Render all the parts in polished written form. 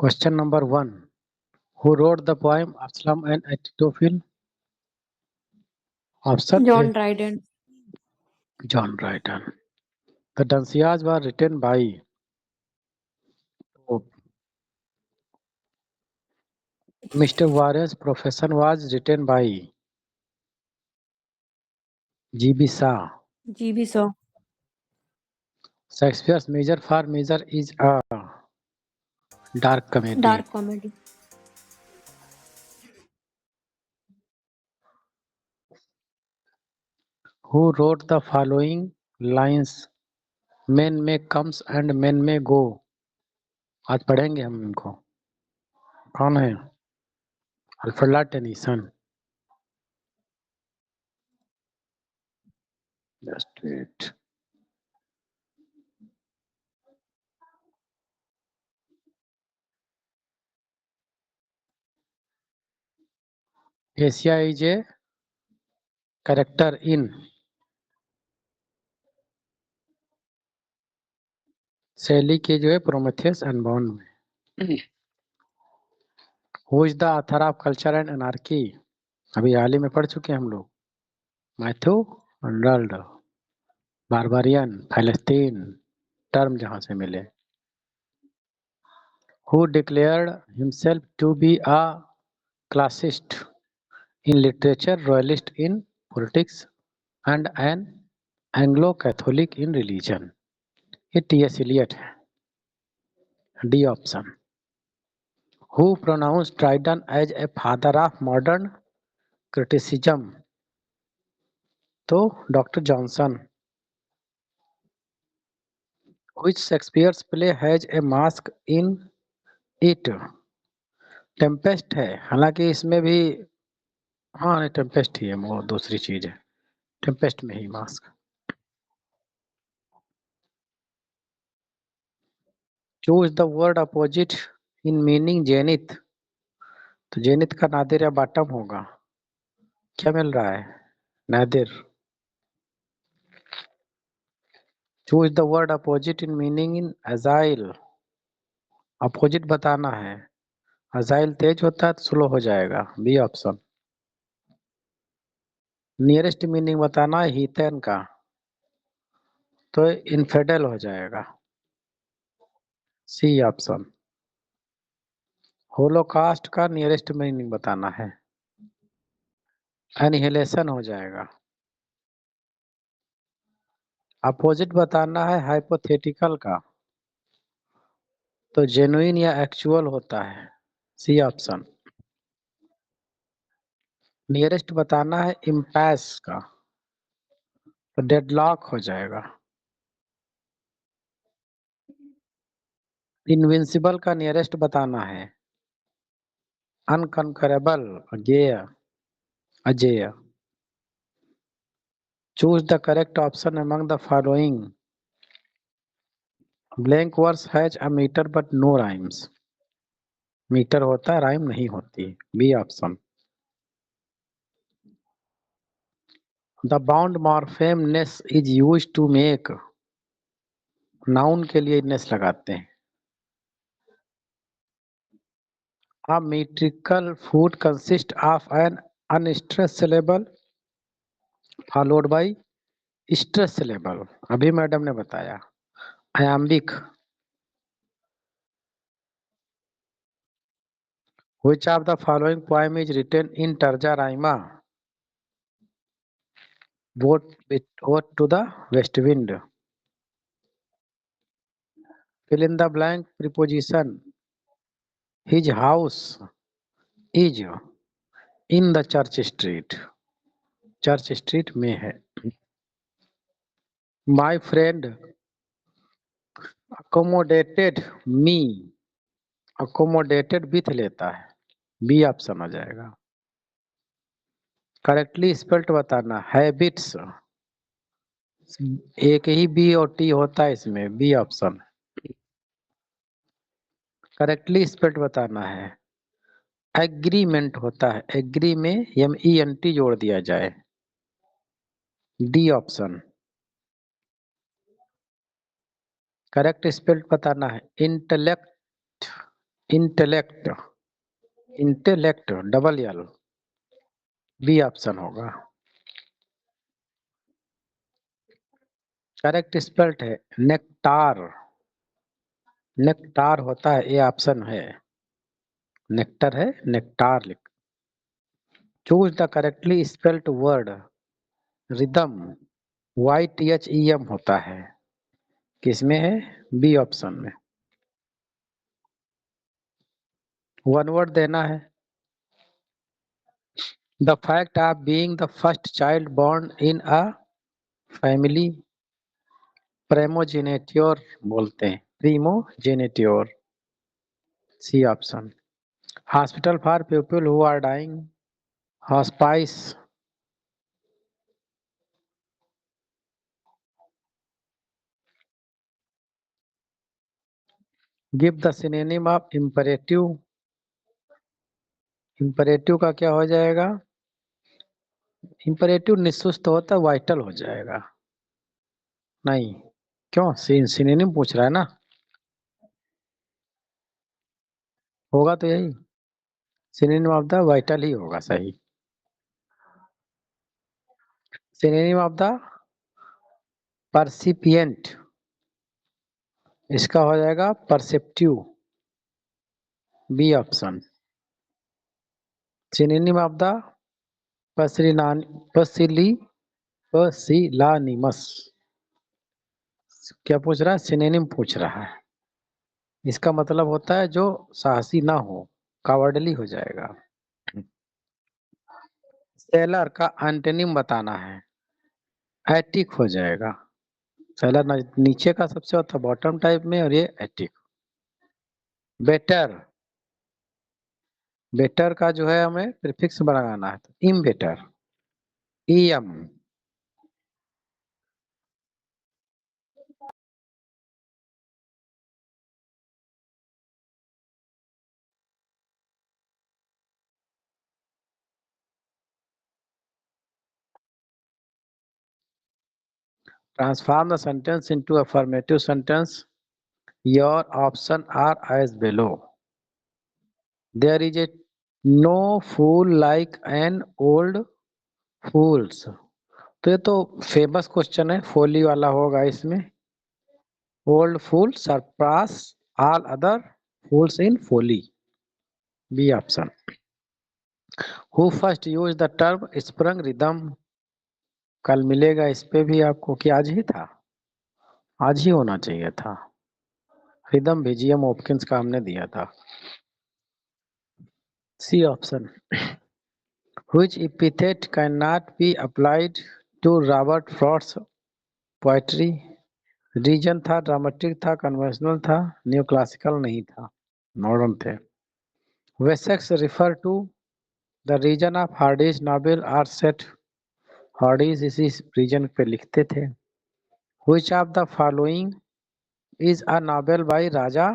Question number 1. Who wrote the poem Absalom and Ahithophel? Option A. John Dryden. John Dryden. The Dunciad was written by. Mr. Warren's Profession was written by G.B. Shaw. G.B. Shaw. Shakespeare's Measure for Measure is a dark comedy. Dark comedy. Who wrote the following lines? Men may comes and men may go. आज पढ़ेंगे हम इनको. कौन है? Alfred Tennyson. Just wait. Asia is a character in शैली के जो है प्रोमेथियस एंड बॉन्ड में. Who is the author of culture and anarchy? अभी हाल ही में पढ़ चुके हैं हम लोग. Matthew Arnold. Barbarian philistine term जहां से मिले. Who declared himself to be a classicist in literature, royalist in politics and an Anglo Catholic in religion? ये टी.एस. इलियट है. D option. Who pronounced Dryden as a father of modern criticism? तो doctor Johnson. Which Shakespeare's play has a mask in it? Tempest है. हालांकि इसमें भी हाँ Tempest ही है, वो दूसरी चीज है. टेम्पेस्ट में ही mask. Choose the word opposite in meaning zenith. तो जेनिथ का नादिर या बॉटम होगा. क्या मिल रहा है? Nadir. Choose the word opposite in meaning in agile. Opposite बताना है. अजाइल तेज होता है तो स्लो हो जाएगा. B option. नियरेस्ट मीनिंग बताना है हीथेन का, तो इनफेडल हो जाएगा. C option. होलोकास्ट का नियरेस्ट मीनिंग बताना है. एनिहिलेशन हो जाएगा. अपोजिट बताना है हाइपोथेटिकल का, तो जेन्युइन या एक्चुअल होता है. C option. नियरेस्ट बताना है इम्पैस का, तो डेडलॉक हो जाएगा. इनविंसिबल का नियरेस्ट बताना है अनकंकरेबल, अजेय. अजेय. Choose the correct option among the following. Blank verse has a metre but no rhymes. Metre होता है, राइम नहीं होती. B option. The bound morpheme ness is use to make. Noun के लिए नेस लगाते हैं. A metrical food consists of an unstressed syllable followed by stress syllable. अभी madam ने बताया. Iambic. Which of the following poem is written in terza rima? Ode to the west wind. Fill in the blank preposition. His house is in the church street. Church street में है. My friend accommodated me. accommodated with लेता है. B option हो जाएगा. Correctly spelt बताना. Habits. एक ही B और T होता है इसमें. B option. करेक्टली स्पेल्ट बताना है. एग्रीमेंट होता है. एग्री में MENT जोड़ दिया जाए. D option. करेक्ट स्पेल्ट बताना है. Intellect. Intellect, intellect double L, B option होगा। करेक्ट स्पेल्ट है नेक्टार, नेक्टार होता है, ये ऑप्शन है। नेक्टर है, नेक्टार लिख। Choose the correctly spelt word rhythm, YTHEM होता है, किसमें है? बी ऑप्शन में। वन वर्ड देना है। The fact of being the first child born in a family, primogeniture बोलते हैं, primogeniture, C option. Hospital for people who are dying, hospice. Give the synonym of imperative, imperative का क्या हो जाएगा? Imperative निःसुस्त होता है, वाइटल हो जाएगा। नहीं, क्यों? सिनोनिम पूछ रहा है ना, होगा तो यही, सिनोनिम ऑफ द वाइटल ही होगा सही। सिनोनिम ऑफ द परसिपिएंट, इसका हो जाएगा perceptive, B option. Synonym of the pusillanimous, क्या पूछ रहा है? सिनोनिम पूछ रहा है। इसका मतलब होता है जो साहसी ना हो, कावर्डली हो जाएगा। सेलर का एंटोनिम बताना है, एटिक हो जाएगा। सेलर नीचे का सबसे होता है बॉटम टाइप में, और ये एटिक। बेटर, बेटर का जो है हमें प्रीफिक्स बनाना है, तो इम better, EM. Transform the sentence into affirmative sentence. Your options are as below. There is a no fool like an old fools. तो ये तो फेमस क्वेश्चन है, फोली वाला होगा इसमें। Old fool surpass all other fools in folly, B option. Who first use the term sprung rhythm, कल मिलेगा इस पे भी आपको, कि आज ही था? आज ही होना चाहिए था। रिदम VGM हॉपकिंस का हमने दिया था, C option. Which epithet cannot be applied to Robert Frost's poetry? Region था, ड्रामेटिक था, कन्वेंशनल था, न्यू क्लासिकल नहीं था, मॉडर्न थे। Wessex refer to the region of Hardy's novel are set, Hardy's इसी रीजन पे लिखते थे। Which of the following is a novel by Raja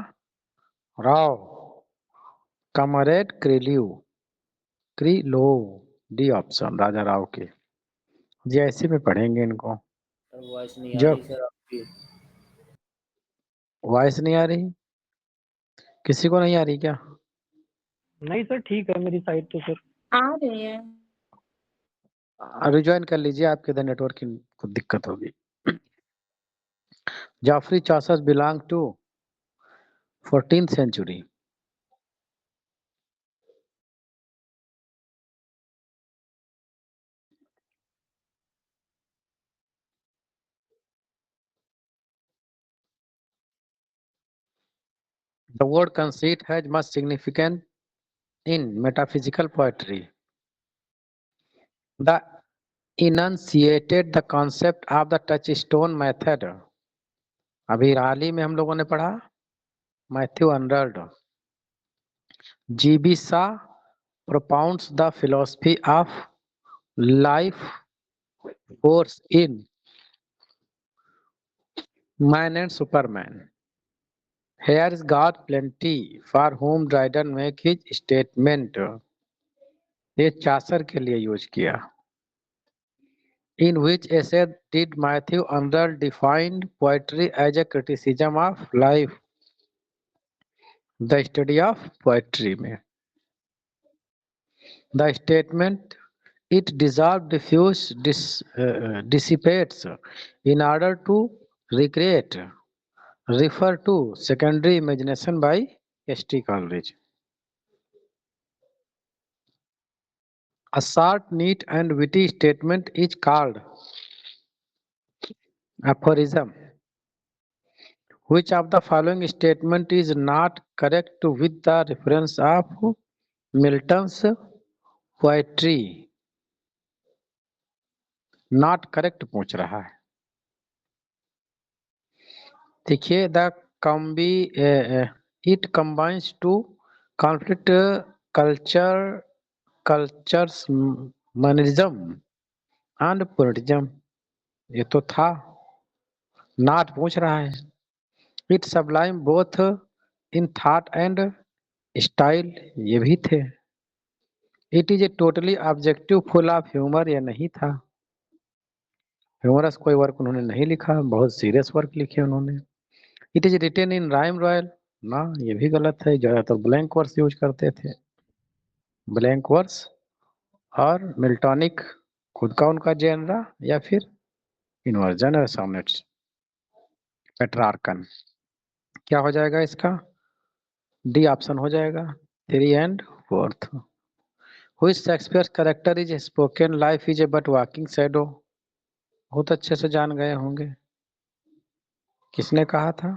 Rao, comrade Kirillov, D option Raja Rao के। जैसे में पढ़ेंगे इनको। वॉइस नहीं आ जो रही सर आपकी, वॉइस नहीं आ रही, किसी को नहीं आ रही क्या? नहीं सर ठीक है मेरी साइड तो सर आ रही है। रिज्वाइन कर लीजिए, आपके इधर नेटवर्क की कुछ दिक्कत होगी। Geoffrey Chaucer belong to 14th century. The word conceit has much significance in metaphysical poetry. The enunciated the concept of the touchstone method. अभी हाल ही में हम लोगों ने पढ़ा Matthew Arnold. GB Shaw propounds the philosophy of life force in Man and Superman. Here is God plenty for whom Dryden make his statement. ये Chaucer के लिए यूज किया। In which essay did Matthew Arnold define poetry as a criticism of life? The study of poetry में the statement it dissolves, diffuse, dissipates in order to recreate, refer to secondary imagination by St. Coleridge. A short, neat and witty statement is called aphorism. Which of the following statement is not correct with the reference of Milton's poetry? Not correct पूछ रहा है। देखिए the combi it combines two conflict cultures humanism and puritanism, ये तो था। Not पूछ रहा है। It sublime both in thought and style, ये भी थे। It is a totally objective full of humour, ये नहीं था। ह्यूमरस कोई वर्क उन्होंने नहीं लिखा, बहुत सीरियस वर्क लिखे उन्होंने। It is written in rhyme royal, ना ये भी गलत है, ज्यादातर ब्लैंक वर्स यूज करते थे। ब्लैंक वर्स और मिल्टॉनिक खुद का उनका जेनरा या फिर इन्वर्जन है सोनेट्स। पेट्रार्कन क्या हो जाएगा इसका? डी ऑप्शन हो जाएगा, 3 and 4th। Which Shakespeare character is spoken life is a but walking shadow, बहुत अच्छे से जान गए होंगे। किसने कहा था?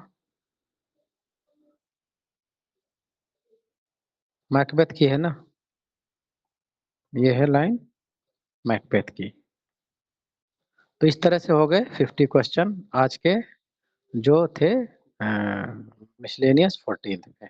मैकबेथ की है ना, ये है लाइन मैकबेथ की। तो इस तरह से हो गए 50 क्वेश्चन आज के जो थे मिसलेनियस 14th में।